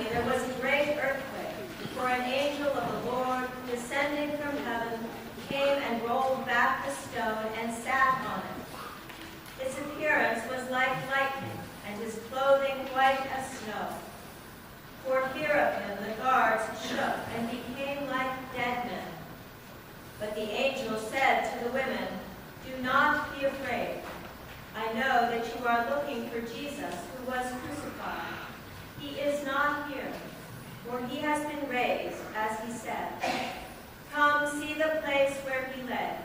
Suddenly there was a great earthquake, for an angel of the Lord, descending from heaven, came and rolled back the stone and sat on it. His appearance was like lightning, and his clothing white as snow. For fear of him, the guards shook and became like dead men. But the angel said to the women, "Do not be afraid. I know that you are looking for Jesus, who was crucified. He is not here, for he has been raised, as he said. Come, see the place where he lay.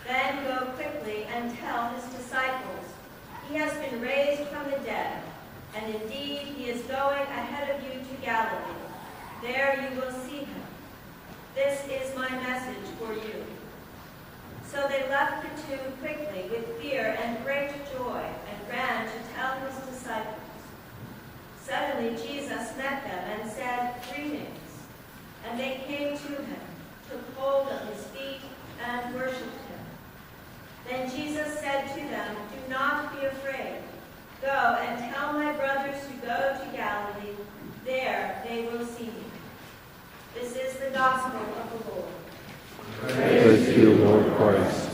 Then go quickly and tell his disciples, he has been raised from the dead, and indeed he is going ahead of you to Galilee. There you will see him. This is my message for you." So they left the tomb quickly with fear and great joy and ran to tell his disciples. Suddenly Jesus met them and said, "Greetings." And they came to him, took hold of his feet, and worshipped him. Then Jesus said to them, "Do not be afraid. Go and tell my brothers to go to Galilee. There they will see me." This is the gospel of the Lord. Praise to you, Lord Christ.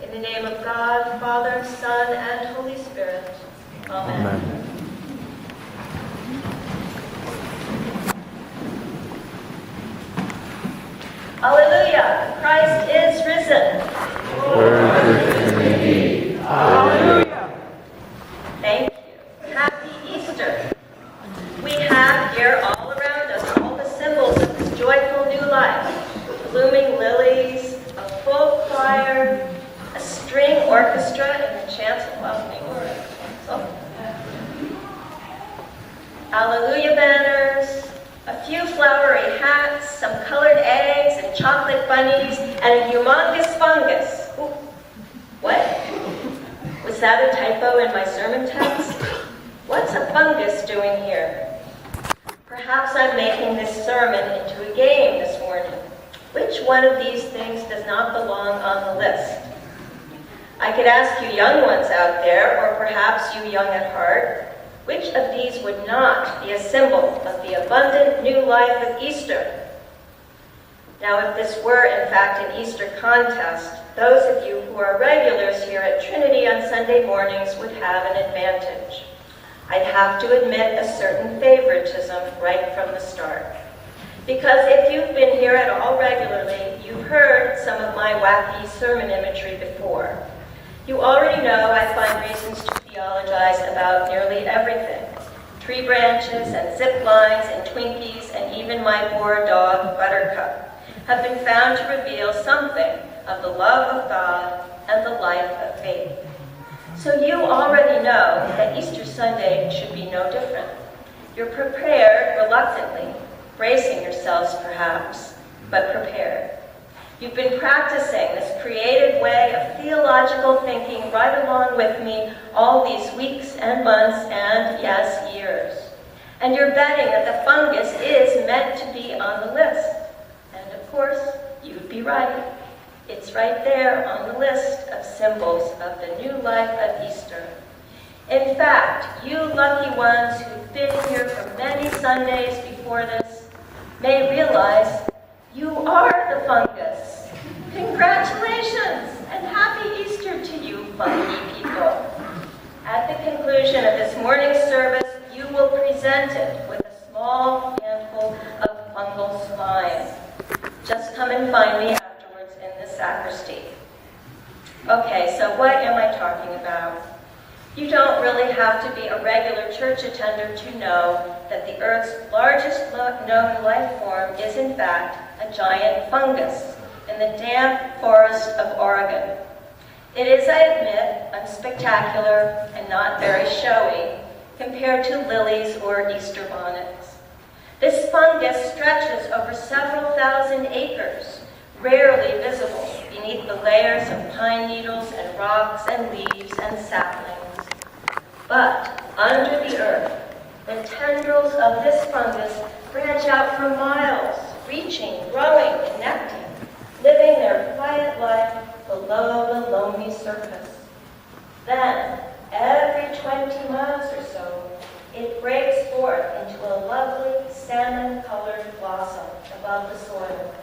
In the name of God, Father, Son, and Holy Spirit. Amen. Amen. Alleluia! Christ is risen. Word is risen indeed. Hallelujah. Thank you. Happy Easter. We have here all around us all the symbols of this joyful new life. Blooming lilies, a full choir, a string orchestra in the chancel of the Alleluia banners, a few flowery hats, some colored eggs and chocolate bunnies, and a humongous fungus. Ooh, what? Was that a typo in my sermon text? What's a fungus doing here? Perhaps I'm making this sermon into a game this morning. Which one of these things does not belong on the list? I could ask you young ones out there, or perhaps you young at heart, which of these would not be a symbol of the abundant new life of Easter? Now, if this were in fact an Easter contest, those of you who are regulars here at Trinity on Sunday mornings would have an advantage. I'd have to admit a certain favoritism right from the start. Because if you've been here at all regularly, you've heard some of my wacky sermon imagery before. You already know I find reasons to theologize about nearly everything. Tree branches and zip lines and Twinkies and even my poor dog, Buttercup, have been found to reveal something of the love of God and the life of faith. So you already know that Easter Sunday should be no different. You're prepared reluctantly, bracing yourselves perhaps, but prepared. You've been practicing this creative way of theological thinking right along with me all these weeks and months and, yes, years. And you're betting that the fungus is meant to be on the list. And of course, you'd be right. It's right there on the list of symbols of the new life of Easter. In fact, you lucky ones who've been here for many Sundays before this may realize you are the fungus. Congratulations and happy Easter to you, funky people. At the conclusion of this morning's service, you will be presented with a small handful of fungal slime. Just come and find me afterwards in the sacristy. Okay, so what am I talking about? You don't really have to be a regular church attender to know that the Earth's largest known life form is in fact a giant fungus in the damp forest of Oregon. It is, I admit, unspectacular and not very showy compared to lilies or Easter bonnets. This fungus stretches over several thousand acres, rarely visible beneath the layers of pine needles and rocks and leaves and saplings. But under the earth, the tendrils of this fungus branch out for miles, reaching, growing, connecting, living their quiet life below the lonely surface. Then, every 20 miles or so, it breaks forth into a lovely salmon-colored blossom above the soil,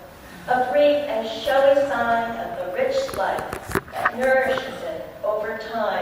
a brief and showy sign of the rich life that nourishes it over time